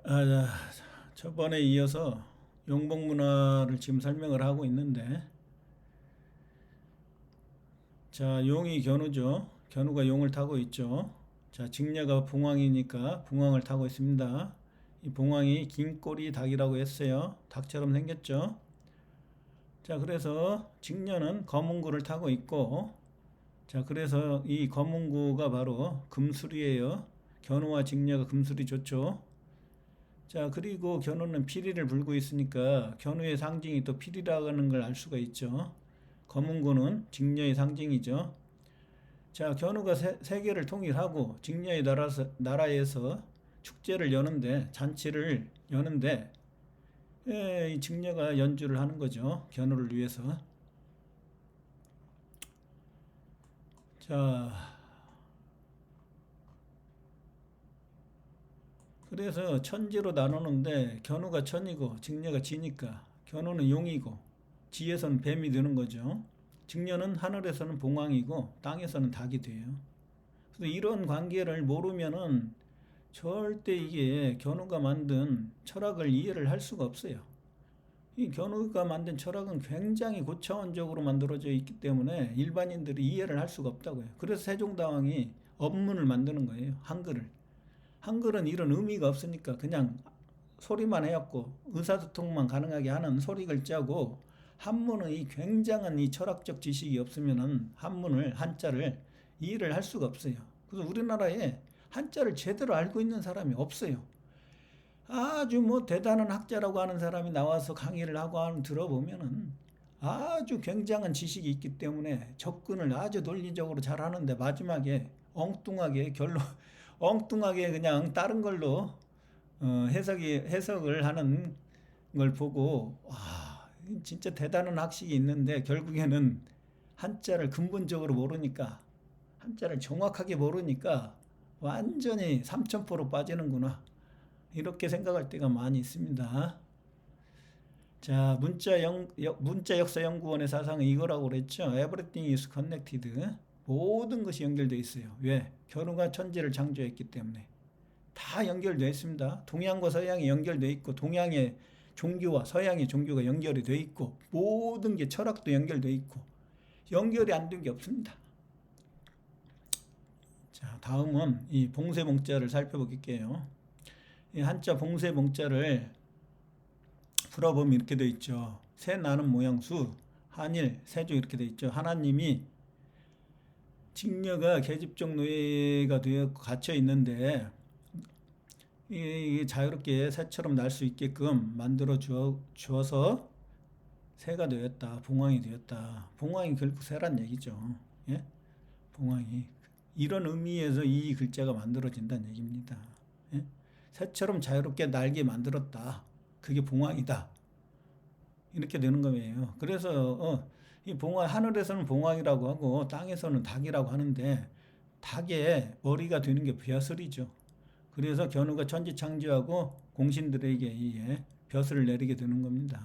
아, 저번에 이어서 용복문화를 지금 설명을 하고 있는데, 자, 용이 견우죠. 견우가 용을 타고 있죠. 자, 직녀가 봉황이니까 봉황을 타고 있습니다. 이 봉황이 긴 꼬리 닭이라고 했어요. 닭처럼 생겼죠. 자, 그래서 직녀는 검은구를 타고 있고, 자, 그래서 이 검은구가 바로 금술이에요. 견우와 직녀가 금술이 좋죠. 자, 그리고 견우는 피리를 불고 있으니까 견우의 상징이 또 피리라는 걸 알 수가 있죠. 검은고는 직녀의 상징이죠. 자, 견우가 세계를 통일하고 직녀의 나라에서 축제를 여는데, 잔치를 여는데, 이 직녀가 연주를 하는 거죠. 견우를 위해서. 자, 그래서 천지로 나누는데 견우가 천이고 직녀가 지니까 견우는 용이고 지에서는 뱀이 되는 거죠. 직녀는 하늘에서는 봉황이고 땅에서는 닭이 돼요. 그래서 이런 관계를 모르면은 절대 이게 견우가 만든 철학을 이해를 할 수가 없어요. 이 견우가 만든 철학은 굉장히 고차원적으로 만들어져 있기 때문에 일반인들이 이해를 할 수가 없다고요. 그래서 세종대왕이 업문을 만드는 거예요. 한글을. 한글은 이런 의미가 없으니까 그냥 소리만 해갖고 의사소통만 가능하게 하는 소리 글자고, 한문은 이 굉장한 이 철학적 지식이 없으면은 한문을 한자를 이해를 할 수가 없어요. 그래서 우리나라에 한자를 제대로 알고 있는 사람이 없어요. 아주 뭐 대단한 학자라고 하는 사람이 나와서 강의를 하고 하는 들어보면은 아주 굉장한 지식이 있기 때문에 접근을 아주 논리적으로 잘 하는데 마지막에 엉뚱하게 엉뚱하게 그냥 다른 걸로 해석을 하는 걸 보고, 진짜 대단한 학식이 있는데 결국에는 한자를 근본적으로 모르니까, 한자를 정확하게 모르니까 완전히 삼천포로 빠지는구나, 이렇게 생각할 때가 많이 있습니다. 자, 문자 역사 연구원의 사상은 이거라고 그랬죠. Everything is connected. 모든 것이 연결되어 있어요. 왜? 견우가 천지를 창조했기 때문에. 다 연결되어 있습니다. 동양과 서양이 연결되어 있고, 동양의 종교와 서양의 종교가 연결이 되어 있고, 모든 게 철학도 연결되어 있고, 연결이 안 된 게 없습니다. 자, 다음은 이 봉쇄봉자를 살펴볼게요. 이 한자 봉쇄봉자를 풀어보면 이렇게 되어 있죠. 새 나는 모양수, 한일, 세조 이렇게 되어 있죠. 하나님이 직녀가 계집종 노예가 되어 갇혀 있는데, 이 자유롭게 새처럼 날 수 있게끔 만들어 주어서 새가 되었다, 봉황이 되었다. 봉황이 결국 새란 얘기죠. 예? 봉황이 이런 의미에서 이 글자가 만들어진다는 얘기입니다. 예? 새처럼 자유롭게 날게 만들었다. 그게 봉황이다. 이렇게 되는 거예요. 그래서 이 봉황, 하늘에서는 봉황이라고 하고 땅에서는 닭이라고 하는데, 닭의 머리가 되는 게 벼슬이죠. 그래서 견우가 천지 창조하고 공신들에게 이 벼슬을 내리게 되는 겁니다.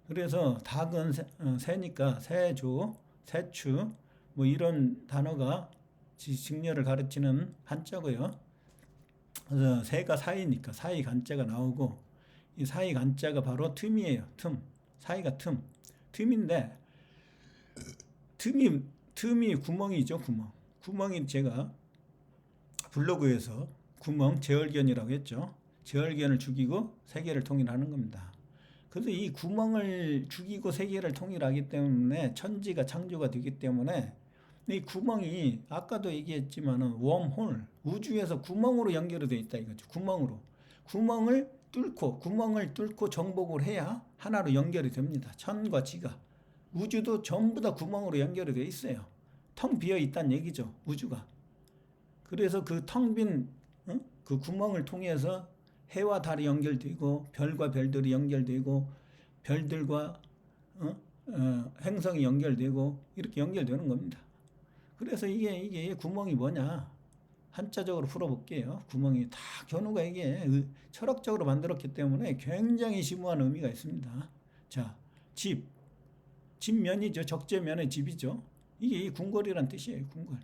그래서 닭은 새니까 세조, 세추 뭐 이런 단어가 직녀를 가르치는 한자고요. 그래서 새가 사이니까 사이 간자가 나오고, 이 사이 간자가 바로 틈이에요. 틈. 사이가 틈. 틈인데 틈이 구멍이죠. 구멍이 제가 블로그에서 구멍 제얼견이라고 했죠. 제얼견을 죽이고 세계를 통일하는 겁니다. 그래서 이 구멍을 죽이고 세계를 통일하기 때문에 천지가 창조가 되기 때문에, 이 구멍이 아까도 얘기했지만은 웜홀, 우주에서 구멍으로 연결이 되어 있다 이거죠. 구멍을 뚫고 정복을 해야 하나로 연결이 됩니다. 천과 지가, 우주도 전부 다 구멍으로 연결이 되어 있어요. 텅 비어 있다는 얘기죠, 우주가. 그래서 그 텅 빈 그 구멍을 통해서 해와 달이 연결되고, 별과 별들이 연결되고, 별들과 행성이 연결되고, 이렇게 연결되는 겁니다. 그래서 이게 구멍이 뭐냐, 한자적으로 풀어볼게요. 구멍이 다 견우가 이게 철학적으로 만들었기 때문에 굉장히 심오한 의미가 있습니다. 자, 집면이죠. 적재면의 집이죠. 이게 이 궁궐이란 뜻이에요. 궁궐.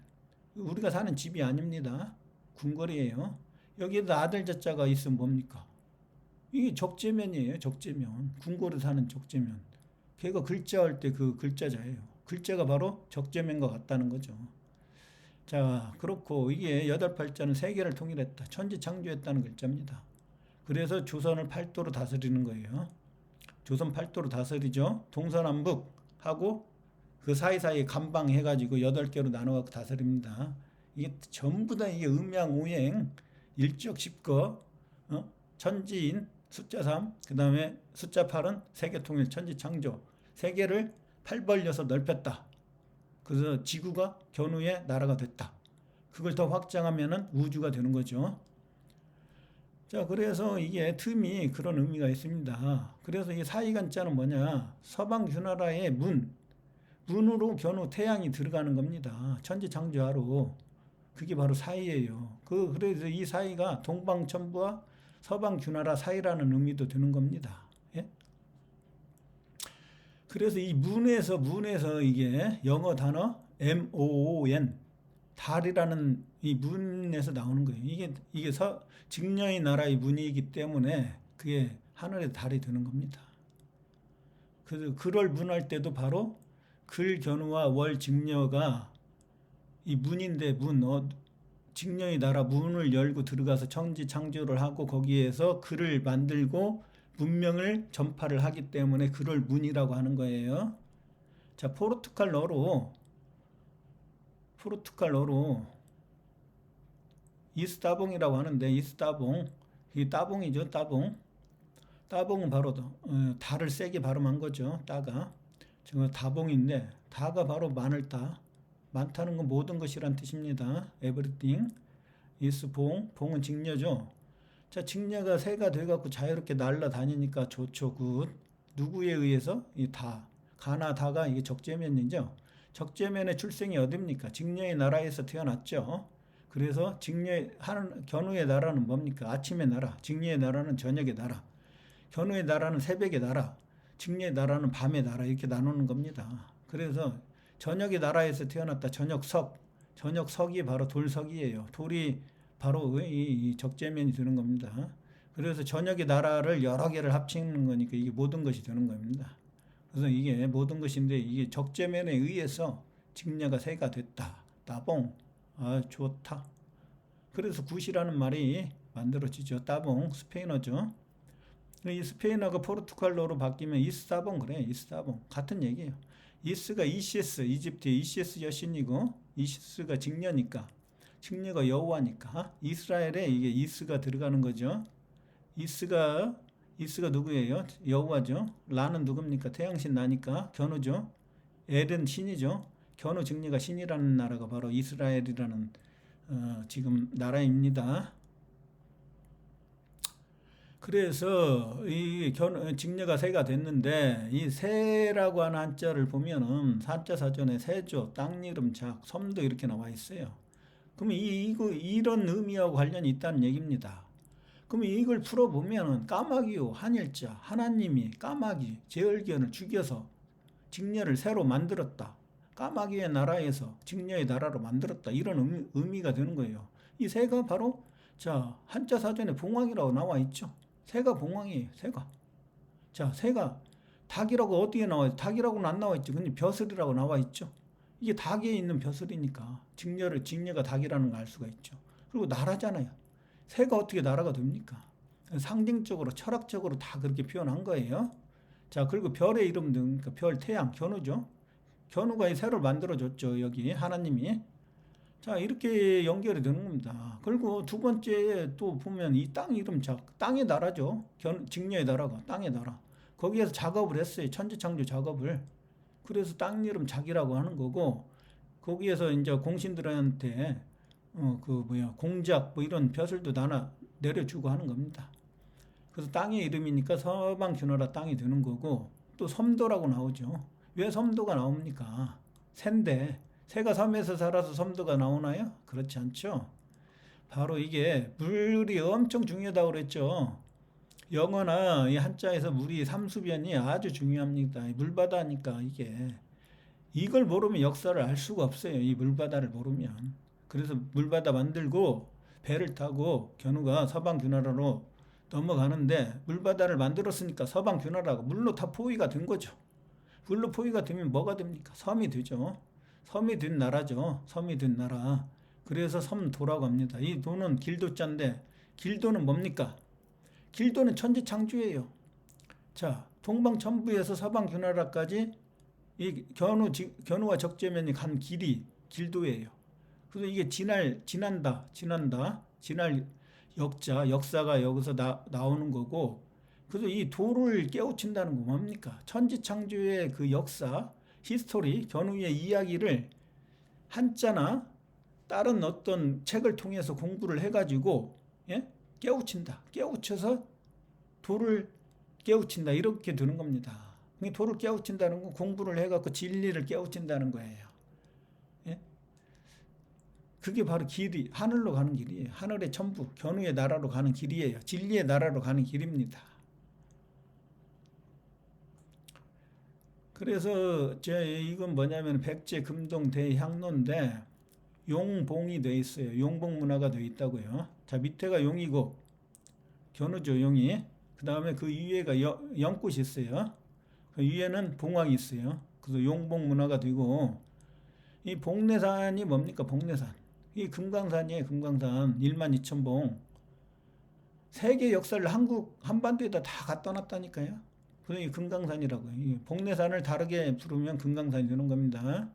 우리가 사는 집이 아닙니다. 궁궐이에요. 여기에다 아들 자자가 있으면 뭡니까? 이게 적재면이에요. 적재면. 궁궐에 사는 적재면. 걔가 글자할 때 그 글자자예요. 글자가 바로 적재면과 같다는 거죠. 자, 그렇고 이게 여덟 팔자는 세계를 통일했다. 천지창조했다는 글자입니다. 그래서 조선을 팔도로 다스리는 거예요. 조선 팔도로 다스리죠. 동서남북 하고 그 사이사이에 감방 해가지고 8개로 나눠갖고 다스립니다. 이게 전부 다 이게 음양오행, 일적십거, 천지인, 숫자 3, 그 다음에 숫자 8은 세계통일, 천지창조. 세계를 팔 벌려서 넓혔다. 그래서 지구가 견우의 나라가 됐다. 그걸 더 확장하면은 우주가 되는 거죠. 자, 그래서 이게 틈이 그런 의미가 있습니다. 그래서 이 사이간자는 뭐냐? 서방 주나라의 문으로 견우 태양이 들어가는 겁니다. 천지창조하러. 그게 바로 사이예요. 그래서 이 사이가 동방천부와 서방 주나라 사이라는 의미도 드는 겁니다. 예? 그래서 이 문에서 이게 영어 단어 MOON 달이라는 이 문에서 나오는 거예요. 이게 직녀의 나라의 문이기 때문에 그게 하늘의 달이 되는 겁니다. 그래서 글을 문할 때도 바로 글 견우와 월 직녀가 이 문인데 직녀의 나라 문을 열고 들어가서 천지 창조를 하고 거기에서 글을 만들고 문명을 전파를 하기 때문에 그를 문이라고 하는 거예요. 자, 포르투갈어로 이스타봉이라고 하는데 이스타봉 이게 따봉이죠. 따봉은 바로 다를 세게 발음한 거죠. 따가 지금 다봉인데 다가 바로 많다는 건 모든 것이란 뜻입니다. everything is 봉은 직녀죠. 자, 직녀가 새가 돼갖고 자유롭게 날아다니니까 좋죠. 굿. 누구에 의해서? 가나 다가 이게 적재면이죠. 적재면의 출생이 어딥니까? 직녀의 나라에서 태어났죠. 그래서 견우의 나라는 뭡니까? 아침의 나라. 직녀의 나라는 저녁의 나라. 견우의 나라는 새벽의 나라. 직녀의 나라는 밤의 나라. 이렇게 나누는 겁니다. 그래서 저녁의 나라에서 태어났다. 저녁석이 바로 돌석이에요. 돌이 바로 이 적재면이 되는 겁니다. 그래서 저녁의 나라를 여러 개를 합치는 거니까 이게 모든 것이 되는 겁니다. 그래서 이게 모든 것인데 이게 적재면에 의해서 직녀가 새가 됐다. 따봉. 좋다. 그래서 굿이라는 말이 만들어지죠. 따봉. 스페인어죠. 이 스페인어가 포르투갈어로 바뀌면 이스타봉 그래. 이스타봉. 같은 얘기예요. 이스가 이시스, 이집트의 이시스 여신이고 이시스가 직녀니까 직녀가 여호와니까 이스라엘에 이게 이스가 들어가는 거죠. 이스가 누구예요? 여호와죠. 라는 누굽니까? 태양신 나니까 견우죠. 엘은 신이죠. 견우 직녀가 신이라는 나라가 바로 이스라엘이라는 지금 나라입니다. 그래서 이 직녀가 새가 됐는데 이 새라고 하는 한자를 보면은 한자 사전에 새조, 땅 이름, 작, 섬도 이렇게 나와 있어요. 그럼 이런 의미하고 관련이 있다는 얘기입니다. 그럼 이걸 풀어보면은 까마귀요, 한일자, 하나님이 까마귀, 제얼견을 죽여서 직녀를 새로 만들었다. 까마귀의 나라에서 직녀의 나라로 만들었다. 이런 의미가 되는 거예요. 이 새가 바로 한자 사전에 봉황이라고 나와 있죠. 새가 봉황이에요. 새가 닭이라고 어디에 나와 있죠? 닭이라고는 안 나와 있죠. 근데 벼슬이라고 나와 있죠. 이게 닭에 있는 벼슬이니까 직녀가 닭이라는 걸 알 수가 있죠. 그리고 나라잖아요. 새가 어떻게 나라가 됩니까? 상징적으로 철학적으로 다 그렇게 표현한 거예요. 자, 그리고 별의 이름도 그러니까 별, 태양, 견우죠. 견우가 이 새를 만들어줬죠. 여기 하나님이. 자, 이렇게 연결이 되는 겁니다. 그리고 두 번째 또 보면 이 땅 이름 땅의 나라죠. 직녀의 나라가 땅의 나라. 거기에서 작업을 했어요. 천지창조 작업을. 그래서 땅 이름 작이라고 하는 거고 거기에서 이제 공신들한테 공작 이런 벼슬도 내려주고 하는 겁니다. 그래서 땅의 이름이니까 서방 주나라 땅이 되는 거고 또 섬도라고 나오죠. 왜 섬도가 나옵니까? 새가 섬에서 살아서 섬도가 나오나요? 그렇지 않죠. 바로 이게 물이 엄청 중요하다고 그랬죠. 영어나 이 한자에서 물이 삼수변이 아주 중요합니다. 물바다니까 이걸 모르면 역사를 알 수가 없어요. 이 물바다를 모르면. 그래서 물바다 만들고 배를 타고 견우가 서방 주나라로 넘어가는데 물바다를 만들었으니까 서방 균화라고 물로 다 포위가 된 거죠. 물로 포위가 되면 뭐가 됩니까? 섬이 되죠. 섬이 된 나라죠. 섬이 된 나라. 그래서 섬도라고 합니다. 이 도는 길도자인데 길도는 뭡니까? 길도는 천지창조예요. 자, 동방천부에서 서방균나라까지 이 견우와 적재면이 간 길이 길도예요. 그래서 이게 지난다, 지날 역사가 여기서 나오는 거고, 그래서 이 도를 깨우친다는 거 뭡니까? 천지창조의 그 역사, 히스토리, 견우의 이야기를 한자나 다른 어떤 책을 통해서 공부를 해가지고, 예? 깨우친다. 깨우쳐서 도를 깨우친다. 이렇게 되는 겁니다. 도를 깨우친다는 건 공부를 해갖고 진리를 깨우친다는 거예요. 예? 그게 바로 길이, 하늘로 가는 길이에요. 하늘의 천부, 견우의 나라로 가는 길이에요. 진리의 나라로 가는 길입니다. 그래서 이건 뭐냐면 백제, 금동, 대향로인데 용봉이 돼 있어요. 용봉 문화가 돼 있다고요. 자, 밑에가 용이고 견우죠, 용이. 그 다음에 그 위에가 연꽃이 있어요. 그 위에는 봉황이 있어요. 그래서 용봉 문화가 되고, 이 복례산이 뭡니까? 복례산. 이 금강산이에요. 금강산 12,000봉. 세계 역사를 한국 한반도에다 다 갖다 놨다니까요. 그래서 이 금강산이라고요. 이 복례산을 다르게 부르면 금강산이 되는 겁니다.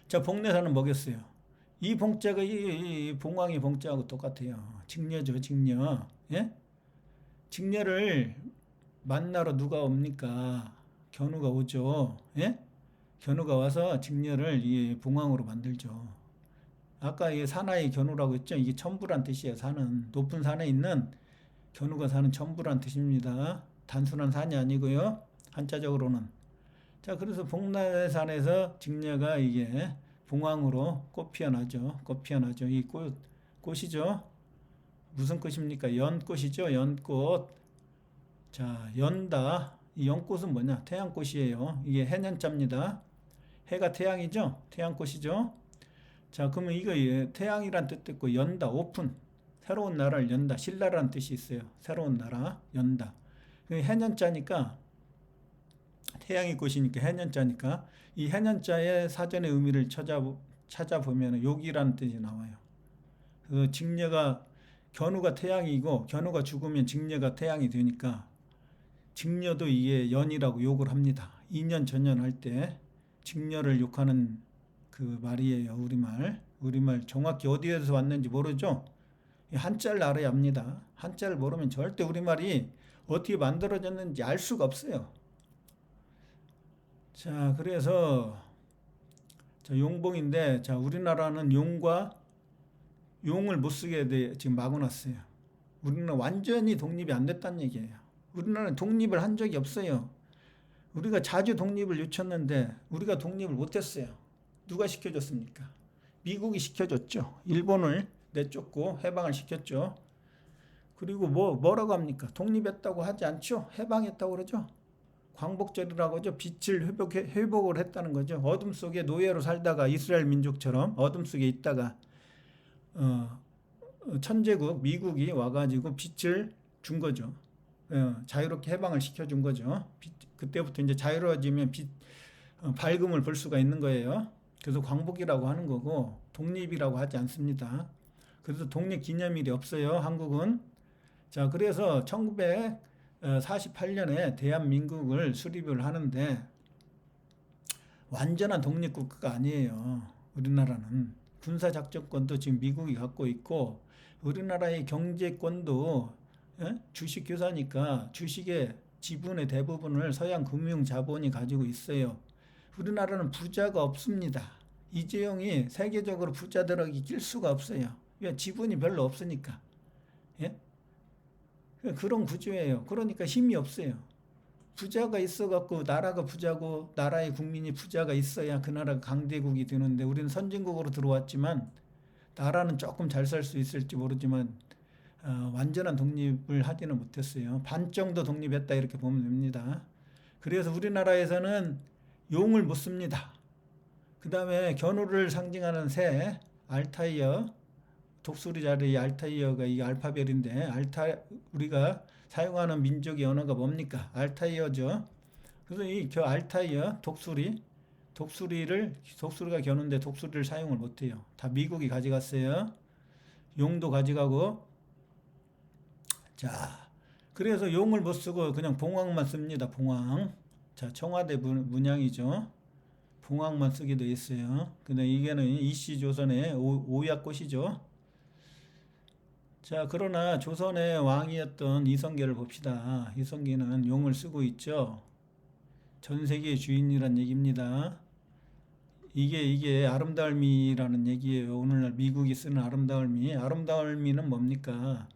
자, 복례산은 뭐겠어요? 이 봉자가 이 봉황이 봉자하고 똑같아요. 직녀죠, 직녀. 예? 직녀를 만나러 누가 옵니까? 견우가 오죠. 예? 견우가 와서 직녀를 이 봉황으로 만들죠. 아까 이 사나이 견우라고 했죠. 이게 천부란 뜻이에요. 산은 높은 산에 있는 견우가 사는 천부란 뜻입니다. 단순한 산이 아니고요. 한자적으로는. 자, 그래서 복례산에서 직녀가 이게 봉황으로 꽃 피어나죠. 꽃 피어나죠. 이 꽃이죠. 무슨 꽃입니까? 연꽃이죠. 연꽃. 자, 연다. 이 연꽃은 뭐냐? 태양꽃이에요. 이게 해년자입니다. 해가 태양이죠? 태양꽃이죠? 자, 그러면 이거 태양이란 뜻도 있고, 연다, 오픈. 새로운 나라를 연다. 신라라는 뜻이 있어요. 새로운 나라, 연다. 해년자니까, 태양이 꽃이니까 해년자니까, 이 해년자의 사전의 의미를 찾아보면 욕이라는 뜻이 나와요. 그 직녀가, 견우가 태양이고, 견우가 죽으면 직녀가 태양이 되니까, 직녀도 이게 연이라고 욕을 합니다. 2년 전년할 때 직녀를 욕하는 그 말이에요. 우리말 정확히 어디에서 왔는지 모르죠. 한자를 알아야 합니다. 한자를 모르면 절대 우리말이 어떻게 만들어졌는지 알 수가 없어요. 자, 그래서 용봉인데, 자, 우리나라는 용을 못 쓰게 지금 막아놨어요. 우리는 완전히 독립이 안 됐다는 얘기예요. 우리나라는 독립을 한 적이 없어요. 우리가 자주 독립을 요쳤는데 우리가 독립을 못했어요. 누가 시켜줬습니까? 미국이 시켜줬죠. 일본을 내쫓고 해방을 시켰죠. 그리고 뭐라고 합니까? 독립했다고 하지 않죠? 해방했다고 그러죠. 광복절이라고 하죠. 빛을 회복을 했다는 거죠. 어둠 속에 노예로 살다가 이스라엘 민족처럼 어둠 속에 있다가 천재국 미국이 와가지고 빛을 준 거죠. 자유롭게 해방을 시켜준 거죠. 그때부터 이제 자유로워지면 밝음을 볼 수가 있는 거예요. 그래서 광복이라고 하는 거고 독립이라고 하지 않습니다. 그래서 독립기념일이 없어요. 한국은. 자, 그래서 1948년에 대한민국을 수립을 하는데 완전한 독립국가가 아니에요. 우리나라는. 군사작전권도 지금 미국이 갖고 있고 우리나라의 경제권도 주식 교사니까 주식의 지분의 대부분을 서양 금융 자본이 가지고 있어요. 우리나라는 부자가 없습니다. 이재용이 세계적으로 부자들에게 낄 수가 없어요. 왜? 지분이 별로 없으니까. 예? 그런 구조예요. 그러니까 힘이 없어요. 부자가 있어갖고 나라가 부자고 나라의 국민이 부자가 있어야 그 나라가 강대국이 되는데 우리는 선진국으로 들어왔지만 나라는 조금 잘 살 수 있을지 모르지만 완전한 독립을 하지는 못했어요. 반 정도 독립했다 이렇게 보면 됩니다. 그래서 우리나라에서는 용을 못 씁니다. 그 다음에 견우를 상징하는 새, 알타이어, 독수리 자리에 알타이어가 이 알파벳인데 우리가 사용하는 민족의 언어가 뭡니까? 알타이어죠. 그래서 저 알타이어 독수리가 겨누는데 독수리를 사용을 못해요. 다 미국이 가져갔어요. 용도 가져가고. 자, 그래서 용을 못 쓰고 그냥 봉황만 씁니다. 봉황. 자, 청와대 문양이죠. 봉황만 쓰기도 했어요. 근데 이게는 이씨조선의 오약꽃이죠. 자, 그러나 조선의 왕이었던 이성계를 봅시다. 이성계는 용을 쓰고 있죠. 전 세계의 주인이란 얘기입니다. 이게 아름다울미라는 얘기예요. 오늘날 미국이 쓰는 아름다울미. 아름다울미는 뭡니까?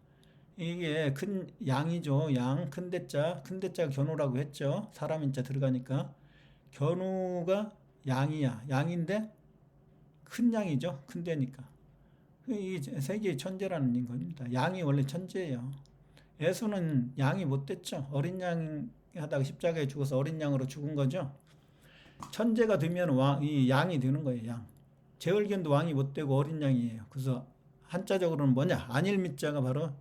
이게 큰 양이죠. 양, 큰 대자 견우라고 했죠. 사람인자 들어가니까. 견우가 양이야. 양인데 큰 양이죠. 큰 데니까. 이 세계의 천재라는 겁니다. 양이 원래 천재예요. 예수는 양이 못 됐죠. 어린 양 하다가 십자가에 죽어서 어린 양으로 죽은 거죠. 천재가 되면 이 양이 되는 거예요. 양. 제월견도 왕이 못 되고 어린 양이에요. 그래서 한자적으로는 뭐냐? 안일미자가 바로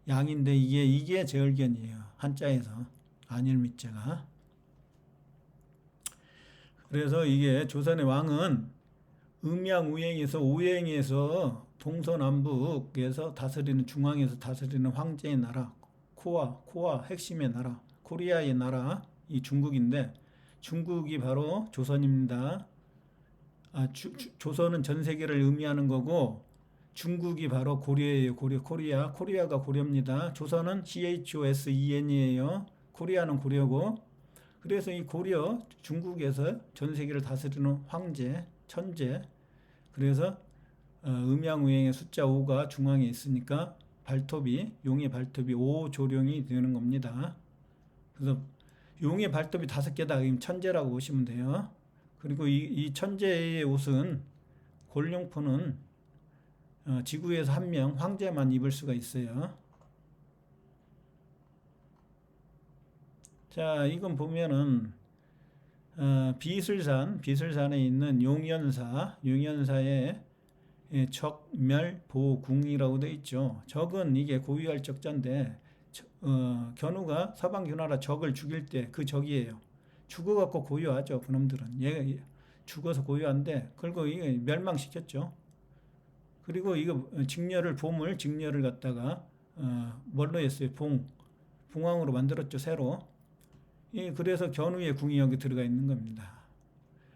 양인데 이게 제월견이에요. 한자에서 안일미자가. 그래서 이게 조선의 왕은 음양우행에서 오행에서 동서남북에서 다스리는 중앙에서 다스리는 황제의 나라 코아 핵심의 나라 코리아의 나라 이 중국인데 중국이 바로 조선입니다. 조선은 전 세계를 의미하는 거고 중국이 바로 고려예요. 코리아가 고려입니다. 조선은 CHOSEN이에요. 코리아는 고려고. 그래서 이 고려 중국에서 전 세계를 다스리는 황제 천재. 그래서 음양우행의 숫자 5가 중앙에 있으니까 용의 발톱이 5조룡이 되는 겁니다. 그래서 용의 발톱이 5개다. 천재라고 보시면 돼요. 그리고 이 천재의 옷은 골룡포는 지구에서 한 명 황제만 입을 수가 있어요. 자, 이건 보면은 비슬산에 있는 용연사의 적멸보궁이라고 되어 있죠. 적은 이게 고유할 적자인데 견우가 서방균하라 적을 죽일 때 그 적이에요. 죽어갖고 고유하죠. 그놈들은 얘 죽어서 고유한데 그리고 이게 멸망시켰죠. 그리고 이거 직녀를 갖다가 뭘로 했어요? 봉황으로 만들었죠. 새로. 그래서 견우의 궁이 여기 들어가 있는 겁니다.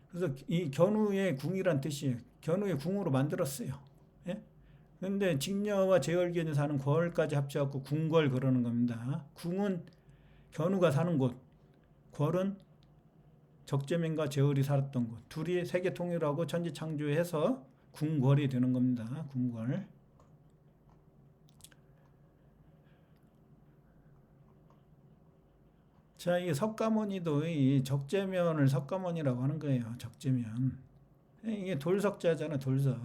그래서 이 견우의 궁이란 뜻이에요. 견우의 궁으로 만들었어요. 예? 근데 직녀와 제월견이 사는 궐까지 합쳐갖고 궁궐 그러는 겁니다. 궁은 견우가 사는 곳, 궐은 적재민과 제월이 살았던 곳. 둘이 세계 통일하고 천지 창조해서 궁궐이 되는 겁니다. 궁궐. 자, 이 석가모니도 이 적재면을 석가모니라고 하는 거예요. 적재면. 이게 돌석자잖아, 돌석.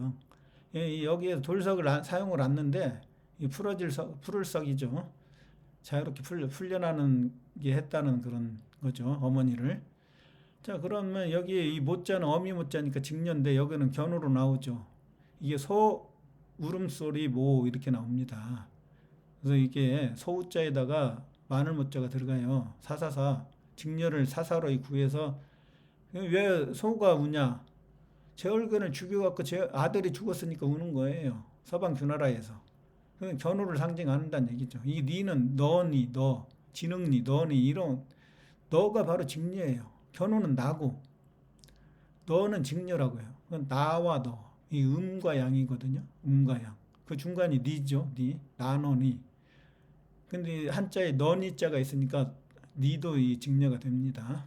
여기에 돌석을 사용을 않는데 이 풀을 석이죠. 자유롭게 풀려나는 게 했다는 그런 거죠. 어머니를. 자, 그러면 여기에 이 모자는 어미 모자니까 직녀인데 여기는 견우로 나오죠. 이게 소 울음소리 모 이렇게 나옵니다. 그래서 이게 소우자에다가 마늘 모자가 들어가요. 사사사 직녀를 사사로 구해서 왜 소가 우냐? 제월견을 죽여갖고 제 아들이 죽었으니까 우는 거예요. 서방 주나라에서. 견우를 상징한다는 얘기죠. 이 니는 너니 너 지능니 너니 이런 너가 바로 직녀예요. 견우는 나고 너는 직녀라고요. 그건 나와 너. 이 음과 양이거든요. 음과 양. 그 중간이 니죠. 니 나너니. 근데 한자에 너니자가 있으니까 니도 이 직녀가 됩니다.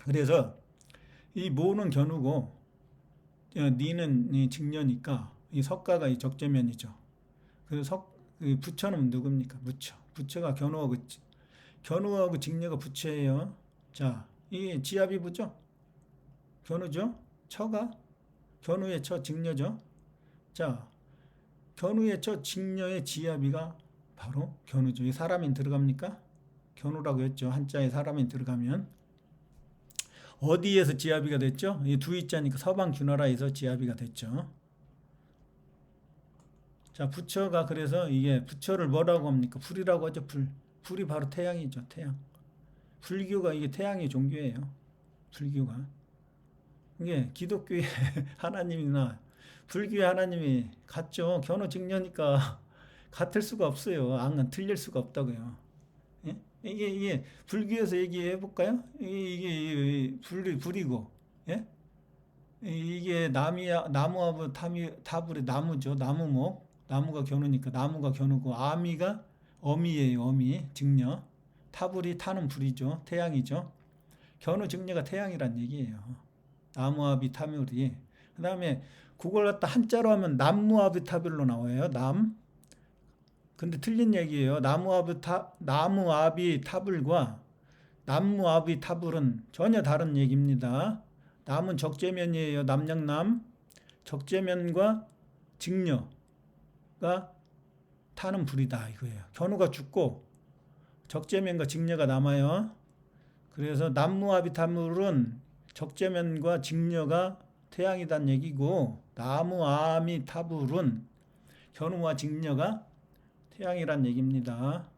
그래서 이 모는 견우고 니는 이 직녀니까 이 석가가 이 적재면이죠. 그래서 부처는 누굽니까? 부처가 견우하고 직녀가 부처예요. 자, 이 지아비부죠? 견우죠? 처가 견우의 처 직녀죠. 자, 견우의 처 직녀의 지아비가 바로 견우죠. 이 사람인 들어갑니까? 견우라고 했죠. 한자에 사람인 들어가면 어디에서 지아비가 됐죠? 이 두이자니까 서방 주나라에서 지아비가 됐죠. 자, 부처가 그래서 이게 부처를 뭐라고 합니까? 불이라고 하죠. 불. 불이 바로 태양이죠. 태양. 불교가 이게 태양의 종교예요. 불교가. 이게 기독교의 하나님이나 불교의 하나님이 같죠. 견우 직녀니까 같을 수가 없어요. 안 틀릴 수가 없다고요. 예? 이게 불교에서 얘기해 볼까요? 이게 불이고, 예? 이게 나무하고 타불이 나무죠. 나무목. 나무가 견우니까 나무가 견우고 아미가 어미예요. 어미 직녀. 타불이 타는 불이죠. 태양이죠. 견우 직녀가 태양이란 얘기예요. 나무아비 타불이. 그다음에 그걸 갖다 한자로 하면 남무아비 타불로 나와요. 남. 근데 틀린 얘기예요. 나무아비 타불과 남무아비 타불은 전혀 다른 얘기입니다. 남은 적재면이에요. 남양남. 적재면과 직녀가 타는 불이다 이거예요. 견우가 죽고 적재면과 직녀가 남아요. 그래서 남무아비 타불은 적재면과 직녀가 태양이란 얘기고 나무아미 타불은 견우와 직녀가 태양이란 얘기입니다.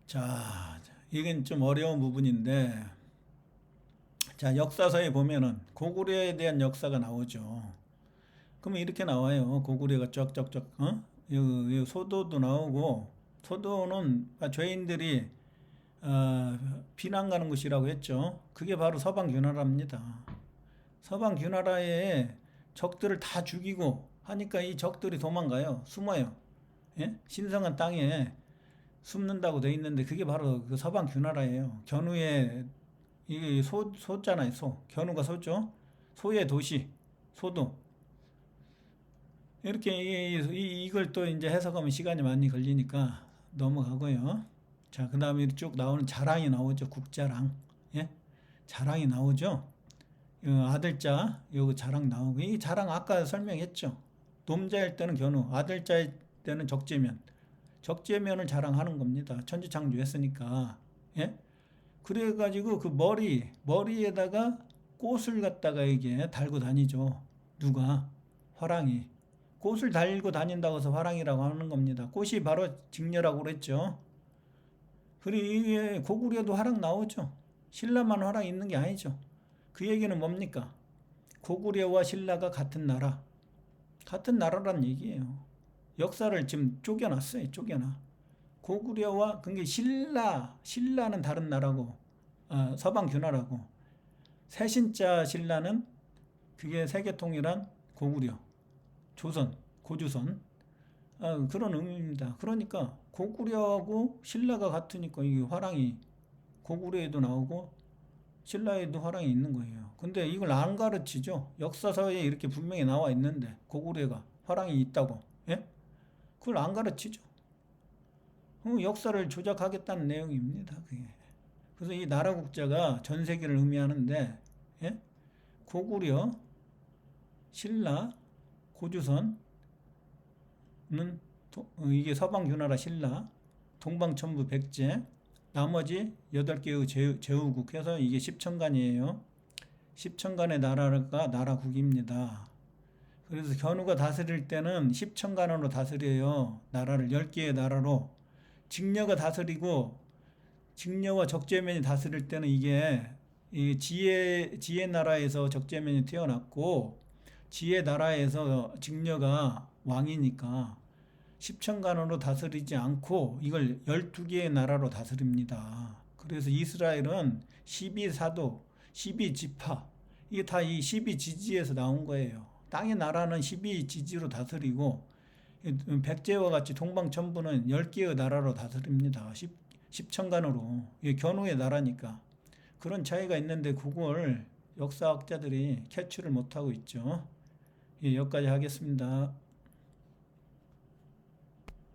자, 이건 좀 어려운 부분인데, 자, 역사서에 보면은 고구려에 대한 역사가 나오죠. 그러면 이렇게 나와요. 고구려가 쩍쩍쩍, 여기 소도도 나오고, 소도는 죄인들이 비난 가는 곳이라고 했죠. 그게 바로 서방규나라입니다. 서방규나라에 적들을 다 죽이고 하니까 이 적들이 도망가요. 숨어요. 예? 신성한 땅에 숨는다고 돼 있는데 그게 바로 그 서방규나라예요. 견우의 이게 소잖아요. 소. 견우가 소죠. 소의 도시. 소도. 이렇게 이걸 또 이제 해석하면 시간이 많이 걸리니까 넘어가고요. 자, 그다음에 쭉 나오는 자랑이 나오죠. 국자랑. 예? 자랑이 나오죠. 아들자 요거 자랑 나오고 이 자랑 아까 설명했죠. 놈자일 때는 견우, 아들자일 때는 적재면을 자랑하는 겁니다. 천지창조했으니까. 예? 그래가지고 그 머리에다가 꽃을 갖다가 이게 달고 다니죠. 누가? 화랑이. 꽃을 달고 다닌다고 해서 화랑이라고 하는 겁니다. 꽃이 바로 직녀라고 그랬죠. 그리고 이게 고구려도 화랑 나오죠. 신라만 화랑 있는 게 아니죠. 그 얘기는 뭡니까? 고구려와 신라가 같은 나라. 같은 나라란 얘기예요. 역사를 지금 쪼개놨어요. 쪼개놔. 고구려와 그게 신라는 다른 나라고 서방규나라고 세신자 신라는 그게 세계통일한 고구려, 조선, 고조선 그런 의미입니다. 그러니까 고구려하고 신라가 같으니까 이게 화랑이 고구려에도 나오고 신라에도 화랑이 있는 거예요. 근데 이걸 안 가르치죠. 역사서에 이렇게 분명히 나와 있는데 고구려가 화랑이 있다고. 예? 그걸 안 가르치죠. 역사를 조작하겠다는 내용입니다. 그게. 그래서 이 나라 국자가 전 세계를 의미하는데 예? 고구려, 신라, 고조선은 이게 서방규나라 신라, 동방천부 백제, 나머지 8개의 제후국 해서 이게 10천간이에요. 10천간의 나라가 나라국입니다. 그래서 견우가 다스릴 때는 10천간으로 다스려요. 나라를 10개의 나라로. 직녀가 다스리고 직녀와 적재면이 다스릴 때는 이게 지혜 나라에서 적재면이 태어났고 지혜 나라에서 직녀가 왕이니까 10천간으로 다스리지 않고 이걸 12개의 나라로 다스립니다. 그래서 이스라엘은 12사도, 12지파 이게 다 이 12지지에서 나온 거예요. 땅의 나라는 12지지로 다스리고 백제와 같이 동방천부는 10개의 나라로 다스립니다. 10천간으로. 이게 견우의 나라니까. 그런 차이가 있는데 그걸 역사학자들이 캐치를 못하고 있죠. 예, 여기까지 하겠습니다.